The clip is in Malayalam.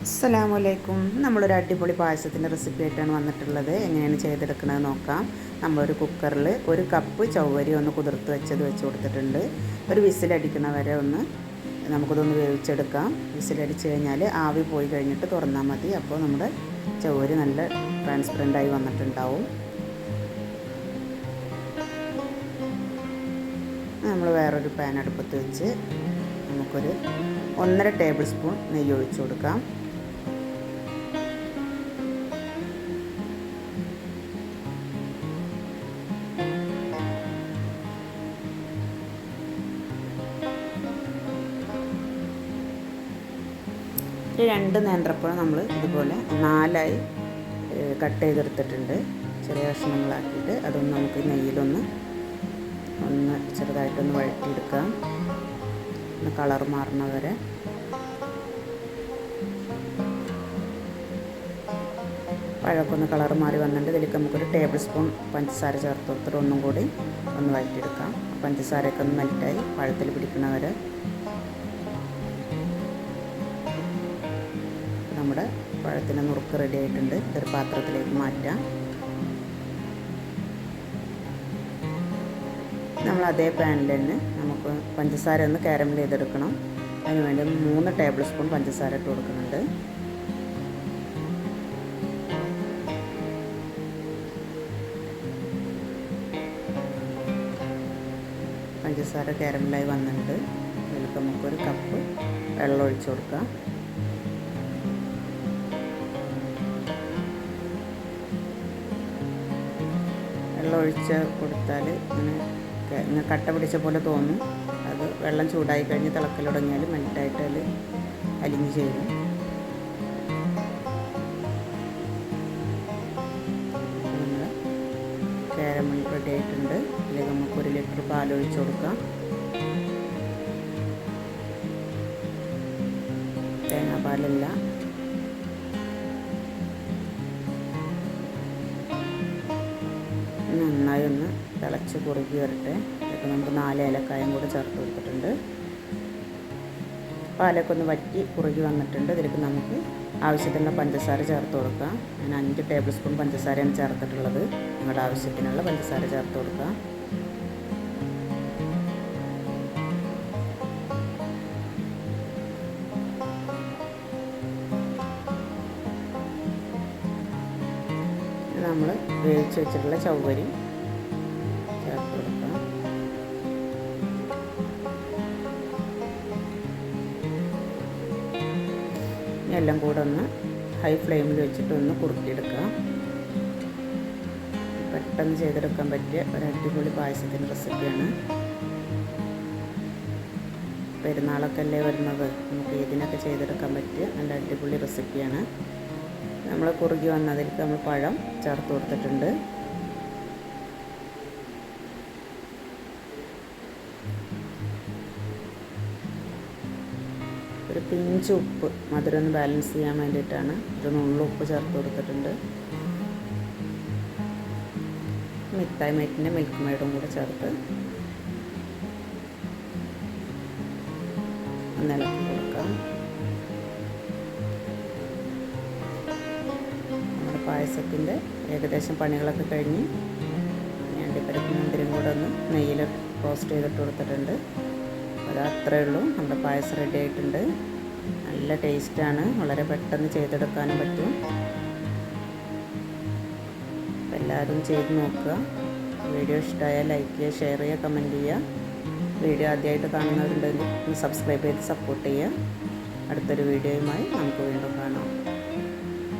അസ്സലാമലൈക്കും. നമ്മളൊരു അടിപൊളി പായസത്തിൻ്റെ റെസിപ്പി ആയിട്ടാണ് വന്നിട്ടുള്ളത്. എങ്ങനെയാണ് ചെയ്തെടുക്കുന്നത് നോക്കാം. നമ്മളൊരു കുക്കറിൽ ഒരു കപ്പ് ചവ്വരി ഒന്ന് കുതിർത്ത് വെച്ച് കൊടുത്തിട്ടുണ്ട്. ഒരു വിസിലടിക്കണ വരെ നമുക്കിതൊന്ന് വേവിച്ചെടുക്കാം. വിസിലടിച്ച് കഴിഞ്ഞാൽ ആവി പോയി കഴിഞ്ഞിട്ട് തുറന്നാൽ മതി. അപ്പോൾ നമ്മുടെ ചവ്വരി നല്ല ട്രാൻസ്പെറൻ്റായി വന്നിട്ടുണ്ടാവും. നമ്മൾ വേറൊരു പാൻ അടുപ്പത്ത് വെച്ച് നമുക്കൊരു 1.5 ടേബിൾ സ്പൂൺ നെയ്യ് ഒഴിച്ചു കൊടുക്കാം. ഒരു 2 നേന്ത്രപ്പഴം നമ്മൾ ഇതുപോലെ 4ആയി കട്ട് ചെയ്തെടുത്തിട്ടുണ്ട്. ചെറിയ കഷ്ണങ്ങളാക്കിയിട്ട് അതൊന്ന് നമുക്ക് നെയ്യിലൊന്ന് ചെറുതായിട്ടൊന്ന് വഴറ്റിയെടുക്കാം. ഒന്ന് കളർ മാറുന്ന വരെ. പഴമൊക്കെ ഒന്ന് കളർ മാറി വന്നിട്ട് ഇതിലേക്ക് നമുക്കൊരു ടേബിൾ സ്പൂൺ പഞ്ചസാര ചേർത്ത് കൊടുത്തിട്ട് ഒന്നും കൂടി ഒന്ന് വഴറ്റിയെടുക്കാം. പഞ്ചസാരയൊക്കെ ഒന്ന് മെൽറ്റായി പഴത്തിൽ പിടിക്കണ വരെ. നമ്മുടെ പഴത്തിന് നുറുക്ക് റെഡി ആയിട്ടുണ്ട്. ഇതൊരു പാത്രത്തിലേക്ക് മാറ്റാം. നമ്മൾ അതേ പാനിൽ തന്നെ നമുക്ക് പഞ്ചസാര ഒന്ന് കാരമൽ ചെയ്തെടുക്കണം. അതിനുവേണ്ടി 3 ടേബിൾ സ്പൂൺ പഞ്ചസാര ഇട്ട് കൊടുക്കുന്നുണ്ട്. പഞ്ചസാര കാരമലായി വന്നിട്ടുണ്ട്. അതിലേക്ക് നമുക്കൊരു കപ്പ് വെള്ളം ഒഴിച്ചു കൊടുക്കാം. വെള്ളം ഒഴിച്ച് കൊടുത്താൽ ഇങ്ങനെ കട്ട പിടിച്ച പോലെ തോന്നും. അത് വെള്ളം ചൂടായി കഴിഞ്ഞ് തിളക്കൽ തുടങ്ങിയാൽ മെൽറ്റായിട്ട് അതിൽ അലിഞ്ഞ് ചേരും. നമ്മുടെ കാരമൽ റെഡി ആയിട്ടുണ്ട്. ഇതിലേക്ക് നമുക്ക് 1 ലിറ്റർ പാലൊഴിച്ച് കൊടുക്കാം. തേങ്ങാപ്പാലല്ല. നന്നായി ഒന്ന് തിളച്ച് കുറുകി വരട്ടെ. ഇതൊക്കെ നമുക്ക് 4 ഏലക്കായും കൂടെ ചേർത്ത് കൊടുത്തിട്ടുണ്ട്. പാലൊക്കെ ഒന്ന് വറ്റി കുറുകി വന്നിട്ടുണ്ട്. ഇതിലേക്ക് നമുക്ക് ആവശ്യത്തിനുള്ള പഞ്ചസാര ചേർത്ത് കൊടുക്കാം. ഞാൻ 5 ടേബിൾ സ്പൂൺ പഞ്ചസാരയാണ് ചേർത്തിട്ടുള്ളത്. നിങ്ങളുടെ ആവശ്യത്തിനുള്ള പഞ്ചസാര ചേർത്ത് കൊടുക്കാം. നമ്മൾ വേവിച്ച് വെച്ചിട്ടുള്ള ചവ്വരി ചേർത്ത് കൊടുക്കാം. എല്ലാം കൂടെ ഒന്ന് ഹൈ ഫ്ലെയിമിൽ വെച്ചിട്ട് ഒന്ന് കുറുക്കിയെടുക്കാം. പെട്ടെന്ന് ചെയ്തെടുക്കാൻ പറ്റിയ ഒരു അടിപൊളി പായസത്തിൻ്റെ റെസിപ്പിയാണ്. പെരുന്നാളൊക്കെ അല്ലേ വരുന്നത്, നമുക്ക് ഇതിനൊക്കെ ചെയ്തെടുക്കാൻ പറ്റിയ നല്ല അടിപൊളി റെസിപ്പിയാണ്. നമ്മൾ കുറുകി വന്നതിലേക്ക് നമ്മൾ പഴം ചേർത്ത് കൊടുത്തിട്ടുണ്ട്. ഒരു പിഞ്ച് ഉപ്പ്, മധുരം ഒന്ന് ബാലൻസ് ചെയ്യാൻ വേണ്ടിയിട്ടാണ്. ഒരു നുള്ളു ഉപ്പ് ചേർത്ത് കൊടുത്തിട്ടുണ്ട്. മിഠായി മേറ്റിൻ്റെ മിൽക്ക് മെയ്ഡും കൂടെ ചേർത്ത് ഒന്ന് ഇളക്കി കൊടുക്കാം. പായസത്തിൻ്റെ ഏകദേശം പണികളൊക്കെ കഴിഞ്ഞ് അണ്ടിപ്പരിപ്പും മുന്തിരിയും കൂടെ ഒന്ന് നെയ്യിൽ റോസ്റ്റ് ചെയ്തിട്ട് കൊടുത്തിട്ടുണ്ട്. അത് അത്രയേ ഉള്ളൂ. നമ്മുടെ പായസം റെഡി ആയിട്ടുണ്ട്. നല്ല ടേസ്റ്റാണ്. വളരെ പെട്ടെന്ന് ചെയ്തെടുക്കാനും പറ്റും. അപ്പോൾ എല്ലാവരും ചെയ്ത് നോക്കുക. വീഡിയോ ഇഷ്ടമായാൽ ലൈക്ക് ചെയ്യുക, ഷെയർ ചെയ്യുക, കമൻറ്റ് ചെയ്യുക. വീഡിയോ ആദ്യമായിട്ട് കാണുന്നവരുണ്ടെങ്കിൽ ഒന്ന് സബ്സ്ക്രൈബ് ചെയ്ത് സപ്പോർട്ട് ചെയ്യുക. അടുത്തൊരു വീഡിയോയുമായി നമുക്ക് വീണ്ടും കാണാം.